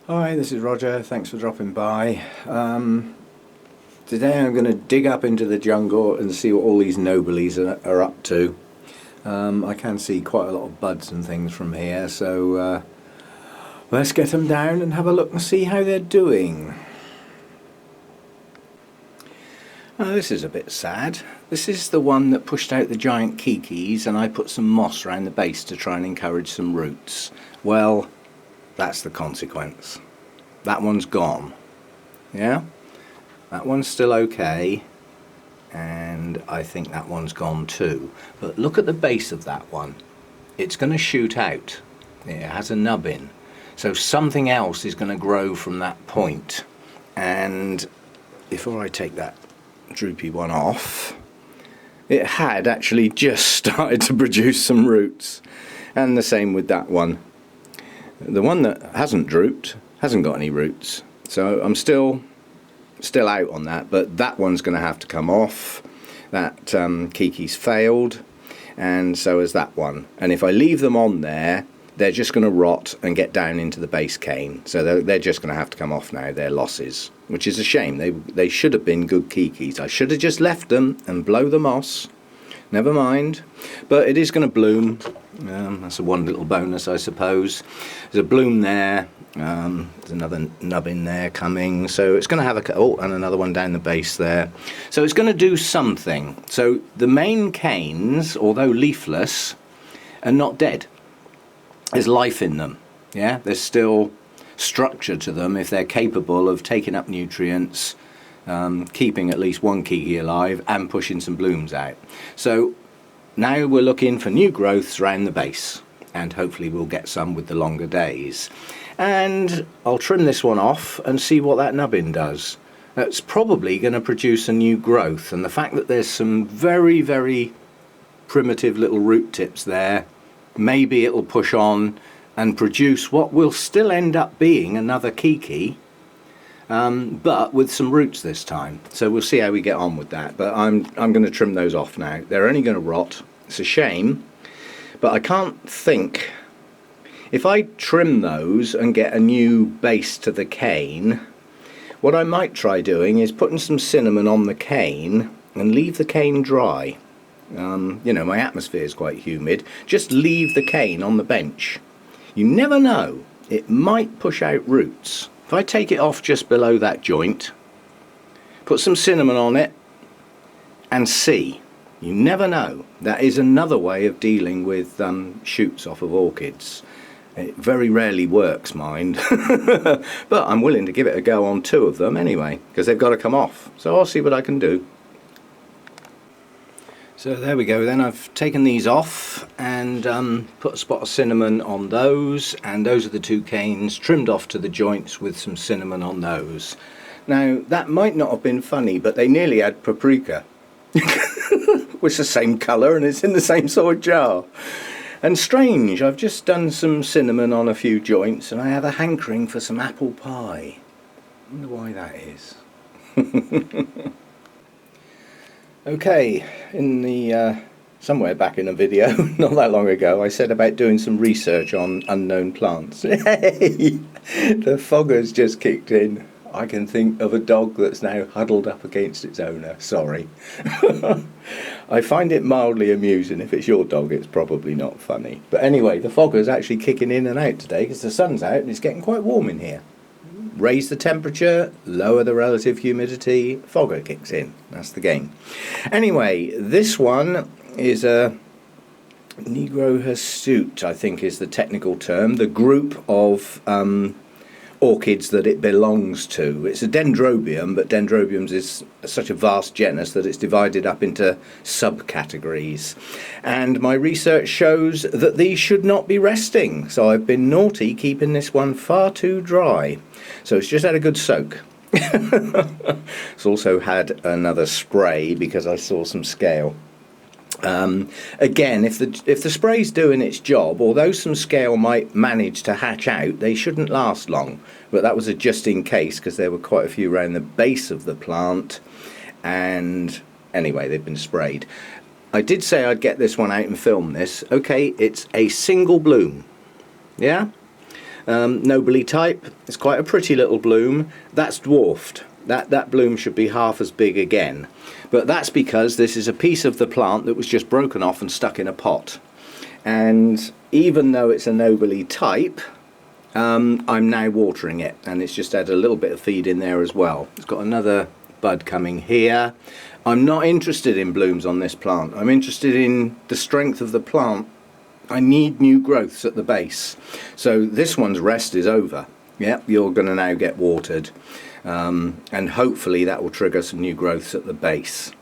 Hi, this is Roger. Thanks for dropping by. Today I'm going to dig up into the jungle and see what all these Nobilies are up to. I can see quite a lot of buds and things from here, so let's get them down and have a look and see how they're doing. This is a bit sad. This is the one that pushed out the giant keikis, and I put some moss around the base to try and encourage some roots. Well, that's the consequence. That one's gone. Yeah? That one's still okay, and I think that one's gone too. But look at the base of that one. It's going to shoot out. It has a nub in. So something else is going to grow from that point. And before I take that droopy one off, it had actually just started to produce some roots. And the same with that one. The one that hasn't drooped hasn't got any roots, so I'm still out on that, but that one's going to have to come off. That keikis failed, and so has that one. And if I leave them on there, they're just going to rot and get down into the base cane, so they're just going to have to come off now. They're losses, which is a shame. They should have been good keikis. I should have just left them and blow the moss. Never mind, but it is going to bloom. That's a one little bonus, I suppose. There's a bloom there. There's another nub in there coming, so it's going to have and another one down the base there. So it's going to do something. So the main canes, although leafless, are not dead. There's life in them. Yeah, there's still structure to them if they're capable of taking up nutrients, keeping at least one keiki alive and pushing some blooms out. So now we're looking for new growths around the base, and hopefully we'll get some with the longer days. And I'll trim this one off and see what that nubbin does. That's probably going to produce a new growth, and the fact that there's some very, very primitive little root tips there, maybe it'll push on and produce what will still end up being another keiki, but with some roots this time. So we'll see how we get on with that. But I'm going to trim those off now. They're only going to rot. It's a shame, but I can't think. If I trim those and get a new base to the cane, what I might try doing is putting some cinnamon on the cane and leave the cane dry. You know, my atmosphere is quite humid. Just leave the cane on the bench. You never know. It might push out roots. If I take it off just below that joint, put some cinnamon on it, and see. You never know. That is another way of dealing with shoots off of orchids. It very rarely works, mind. But I'm willing to give it a go on 2 of them anyway, because they've got to come off. So I'll see what I can do. So there we go then. I've taken these off and put a spot of cinnamon on those, and those are the 2 canes trimmed off to the joints with some cinnamon on those. Now that might not have been funny, but they nearly had paprika. It's the same colour and it's in the same sort of jar. And strange, I've just done some cinnamon on a few joints and I have a hankering for some apple pie. I wonder why that is. Okay, in the somewhere back in a video not that long ago, I said about doing some research on unknown plants. Hey, the fogger's just kicked in. I can think of a dog that's now huddled up against its owner. Sorry. I find it mildly amusing. If it's your dog, it's probably not funny. But anyway, the fogger's actually kicking in and out today because the sun's out and it's getting quite warm in here. Raise the temperature, lower the relative humidity, fogger kicks in. That's the game. Anyway, this one is a Negro hirsute, I think is the technical term, the group of orchids that it belongs to. It's a Dendrobium, but Dendrobiums is such a vast genus that it's divided up into subcategories. And my research shows that these should not be resting, so I've been naughty keeping this one far too dry. So it's just had a good soak. It's also had another spray because I saw some scale. Again, if the spray's doing its job, although some scale might manage to hatch out, they shouldn't last long. But that was a just in case because there were quite a few around the base of the plant, and anyway, they've been sprayed. I did say I'd get this one out and film this. Okay, it's a single bloom. Yeah? Nobile type. It's quite a pretty little bloom. That's dwarfed. That bloom should be half as big again. But that's because this is a piece of the plant that was just broken off and stuck in a pot. And even though it's a Nobile type, I'm now watering it, and it's just had a little bit of feed in there as well. It's got another bud coming here. I'm not interested in blooms on this plant. I'm interested in the strength of the plant. I need new growths at the base. So this one's rest is over. Yeah, you're going to now get watered. And hopefully that will trigger some new growths at the base.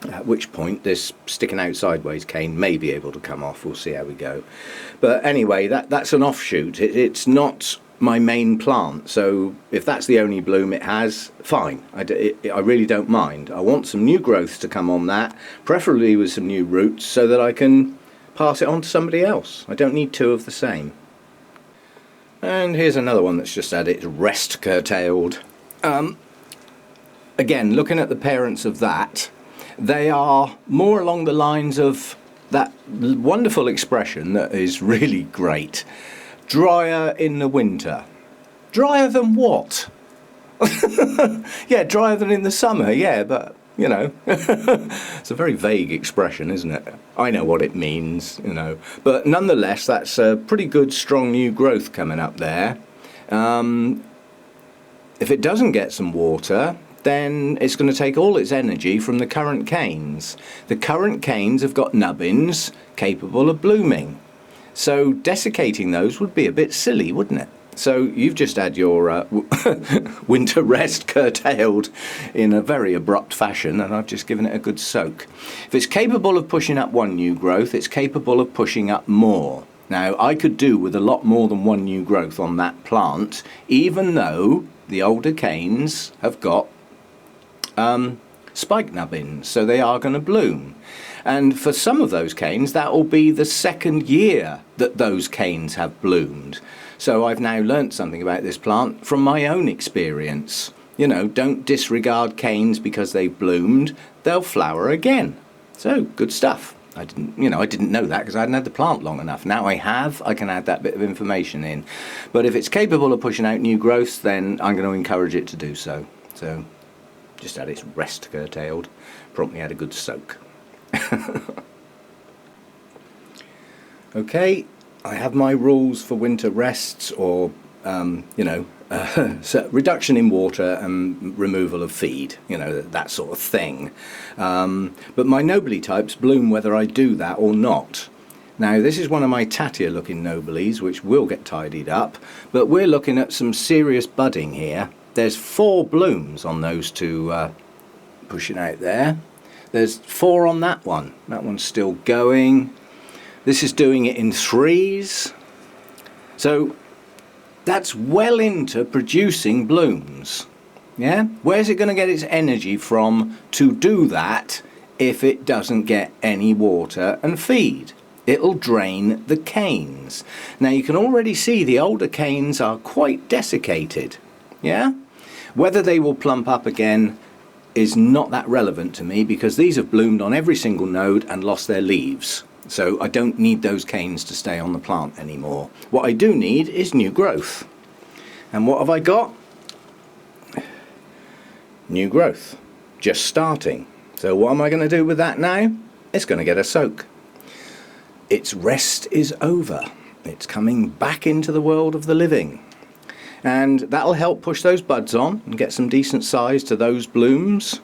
At which point this sticking out sideways cane may be able to come off. We'll see how we go. But anyway, that's an offshoot. It's not my main plant, so if that's the only bloom it has, fine. I really don't mind. I want some new growths to come on that, preferably with some new roots, so that I can pass it on to somebody else. I don't need two of the same. And here's another one that's just had its rest curtailed. Again, looking at the parents of that, they are more along the lines of that wonderful expression that is really great. Drier in the winter. Drier than what? Yeah, drier than in the summer, yeah, but, you know, it's a very vague expression, isn't it? I know what it means, you know. But nonetheless, that's a pretty good, strong new growth coming up there. If it doesn't get some water, then it's going to take all its energy from the current canes. The current canes have got nubbins capable of blooming. So desiccating those would be a bit silly, wouldn't it? So you've just had your winter rest curtailed in a very abrupt fashion, and I've just given it a good soak. If it's capable of pushing up one new growth, it's capable of pushing up more. Now, I could do with a lot more than one new growth on that plant, even though the older canes have got spike nubbins, so they are going to bloom. And for some of those canes, that will be the second year that those canes have bloomed. So I've now learnt something about this plant from my own experience. You know, don't disregard canes because they've bloomed. They'll flower again. So, good stuff. I didn't know that because I hadn't had the plant long enough. Now I have, I can add that bit of information in. But if it's capable of pushing out new growths, then I'm going to encourage it to do so. So, just had its rest curtailed. Promptly had a good soak. Okay, I have my rules for winter rests, or so reduction in water and removal of feed, that sort of thing. But my Nobile types bloom whether I do that or not. Now this is one of my tattier looking Nobiles which will get tidied up, but we're looking at some serious budding here. There's 4 blooms on those two pushing out there. There's 4 on that one. That one's still going. This is doing it in 3s. So that's well into producing blooms. Yeah? Where's it going to get its energy from to do that if it doesn't get any water and feed? It'll drain the canes. Now you can already see the older canes are quite desiccated. Yeah? Whether they will plump up again is not that relevant to me because these have bloomed on every single node and lost their leaves. So I don't need those canes to stay on the plant anymore. What I do need is new growth. And what have I got? New growth. Just starting. So what am I going to do with that now? It's going to get a soak. Its rest is over. It's coming back into the world of the living. And that'll help push those buds on and get some decent size to those blooms.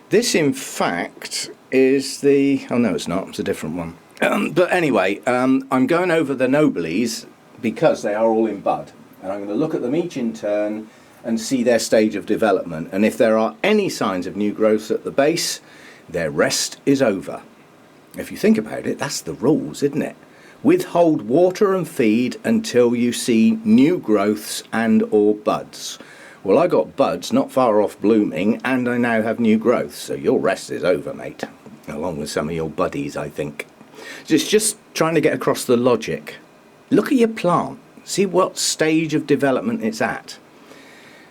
This in fact is the... oh no, it's not, it's a different one. But anyway, I'm going over the Nobiles because they are all in bud. And I'm going to look at them each in turn and see their stage of development. And if there are any signs of new growth at the base, their rest is over. If you think about it, that's the rules, isn't it? Withhold water and feed until you see new growths and or buds. Well, I got buds not far off blooming and I now have new growths, so your rest is over, mate. Along with some of your buddies, I think. It's just trying to get across the logic. Look at your plant. See what stage of development it's at.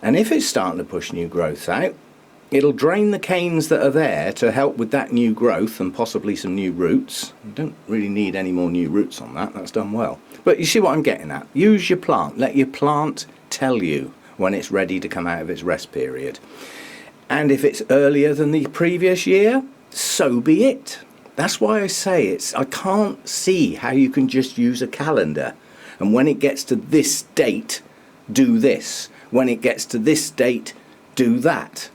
And if it's starting to push new growths out, It'll drain the canes that are there to help with that new growth and possibly some new roots. You don't really need any more new roots on that, that's done well. But you see what I'm getting at. Use your plant, let your plant tell you when it's ready to come out of its rest period. And if it's earlier than the previous year, so be it. That's why I say I can't see how you can just use a calendar and when it gets to this date, do this. When it gets to this date, do that.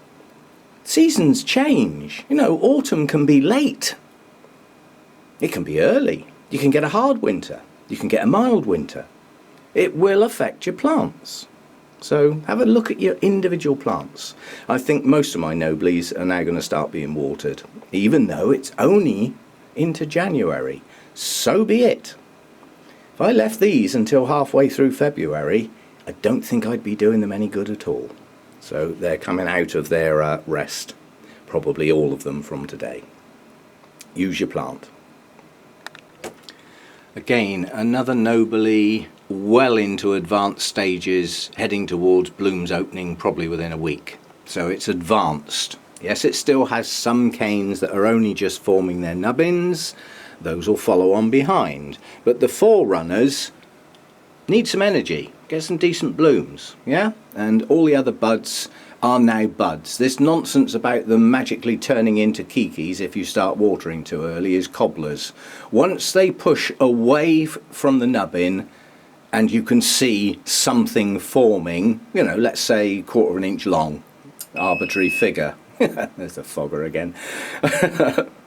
Seasons change. You know, autumn can be late. It can be early. You can get a hard winter. You can get a mild winter. It will affect your plants. So have a look at your individual plants. I think most of my Noblies are now going to start being watered, even though it's only into January. So be it. If I left these until halfway through February, I don't think I'd be doing them any good at all. So they're coming out of their rest, probably all of them from today. Use your plant. Again, another Nobile well into advanced stages, heading towards blooms opening probably within a week. So it's advanced. Yes, it still has some canes that are only just forming their nubbins. Those will follow on behind. But the forerunners need some energy, get some decent blooms, yeah? And all the other buds are now buds. This nonsense about them magically turning into keikis if you start watering too early is cobblers. Once they push away from the nubbin and you can see something forming, you know, let's say 1/4 inch long, arbitrary figure. There's the fogger again.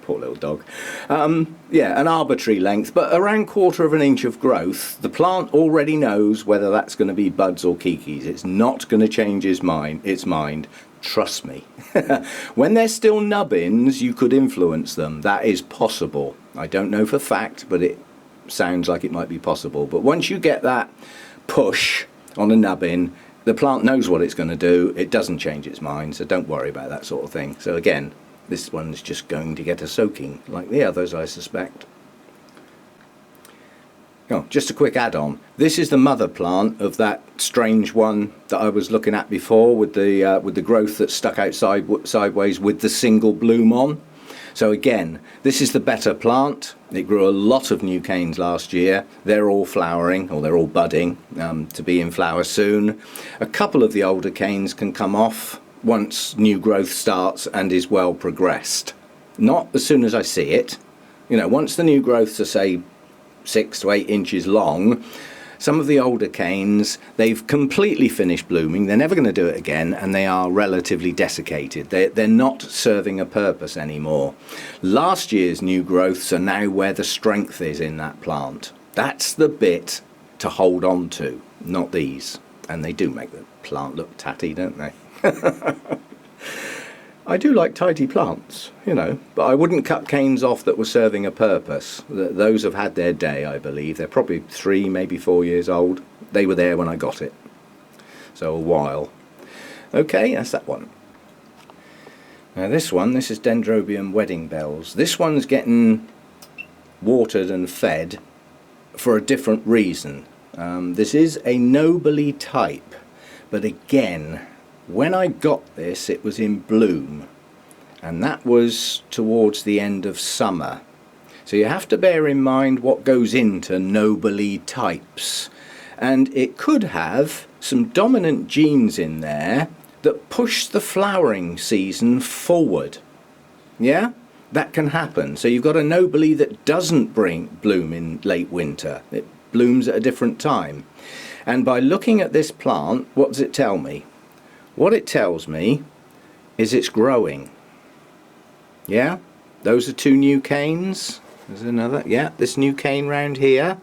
Poor little dog. Yeah, an arbitrary length, but around 1/4 inch of growth. The plant already knows whether that's going to be buds or keikis. It's not going to change its mind. Trust me. When they're still nubbins, you could influence them. That is possible. I don't know for fact, but it sounds like it might be possible. But once you get that push on a nubbin, the plant knows what it's going to do. It doesn't change its mind, so don't worry about that sort of thing. So again, this one's just going to get a soaking, like the others, I suspect. Oh, just a quick add-on. This is the mother plant of that strange one that I was looking at before, with the growth that stuck out sideways with the single bloom on. So again, this is the better plant. It grew a lot of new canes last year. They're all flowering, or they're all budding, to be in flower soon. A couple of the older canes can come off once new growth starts and is well progressed. Not as soon as I see it. You know, once the new growths are, say, 6 to 8 inches long, some of the older canes, they've completely finished blooming. They're never going to do it again, and they are relatively desiccated. They're not serving a purpose anymore. Last year's new growths are now where the strength is in that plant. That's the bit to hold on to, not these. And they do make the plant look tatty, don't they? I do like tidy plants, you know, but I wouldn't cut canes off that were serving a purpose. Those have had their day, I believe. They're probably 3, maybe 4 years old. They were there when I got it. So a while. Okay, that's that one. Now this is Dendrobium wedding bells. This one's getting watered and fed for a different reason. This is a Nobile type, but again, when I got this, it was in bloom, and that was towards the end of summer. So you have to bear in mind what goes into Nobile types, and it could have some dominant genes in there that push the flowering season forward. Yeah, that can happen. So you've got a Nobile that doesn't bloom in late winter. It blooms at a different time. And by looking at this plant, what does it tell me? What it tells me is it's growing. Yeah, those are 2 new canes. There's another, yeah, this new cane round here.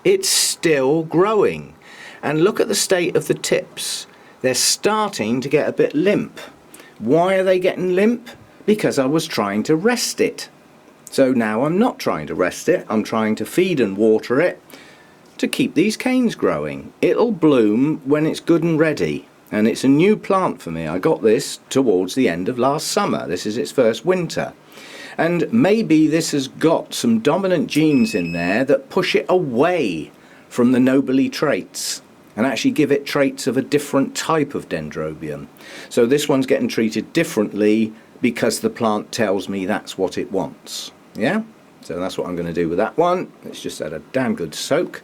It's still growing. And look at the state of the tips. They're starting to get a bit limp. Why are they getting limp? Because I was trying to rest it. So now I'm not trying to rest it. I'm trying to feed and water it to keep these canes growing. It'll bloom when it's good and ready. And it's a new plant for me. I got this towards the end of last summer. This is its first winter. And maybe this has got some dominant genes in there that push it away from the Nobile traits. and actually give it traits of a different type of Dendrobium. So this one's getting treated differently because the plant tells me that's what it wants. Yeah? So that's what I'm going to do with that one. It's just had a damn good soak,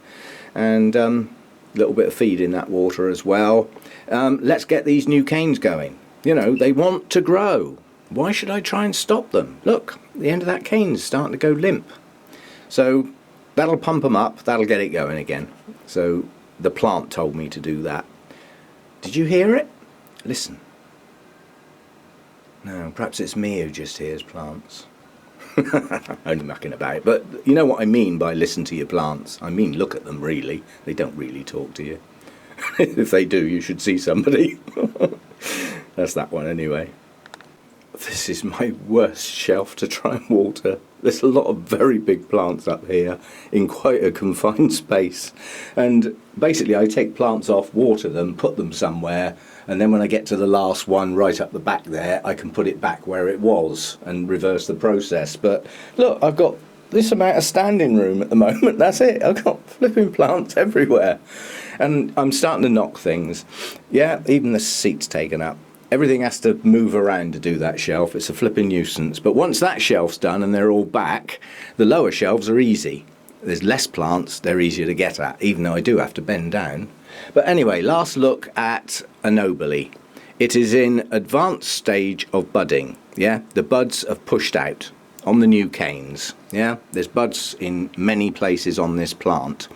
and a little bit of feed in that water as well. Let's get these new canes going. You know, they want to grow. Why should I try and stop them? Look, the end of that cane's starting to go limp. So that'll pump them up, that'll get it going again. So the plant told me to do that. Did you hear it? Listen. No, perhaps it's me who just hears plants. Only mucking about. But you know what I mean by listen to your plants. I mean look at them, really. They don't really talk to you. If they do, you should see somebody. That's that one anyway. This is my worst shelf to try and water. There's a lot of very big plants up here in quite a confined space. And basically I take plants off, water them, put them somewhere, and then when I get to the last one right up the back there, I can put it back where it was and reverse the process. But look, I've got this amount of standing room at the moment. That's it. I've got flipping plants everywhere. And I'm starting to knock things. Yeah, even the seat's taken up. Everything has to move around to do that shelf. It's a flipping nuisance. But once that shelf's done and they're all back, the lower shelves are easy. There's less plants, they're easier to get at, even though I do have to bend down. But anyway, last look at a Nobile. It is in advanced stage of budding. Yeah, the buds have pushed out on the new canes. Yeah, there's buds in many places on this plant,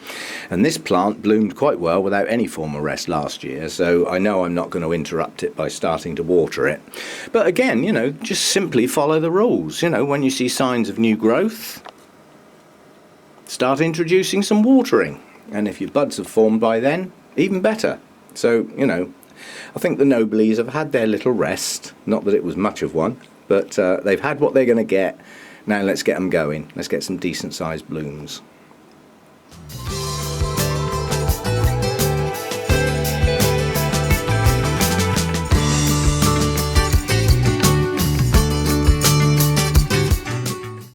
and this plant bloomed quite well without any form of rest last year, so I know I'm not going to interrupt it by starting to water it. But again, you know, just simply follow the rules. You know, when you see signs of new growth, start introducing some watering, and if your buds have formed by then, even better. So, you know, I think the Nobiles have had their little rest, not that it was much of one, but they've had what they're going to get. Now let's get them going. Let's get some decent sized blooms.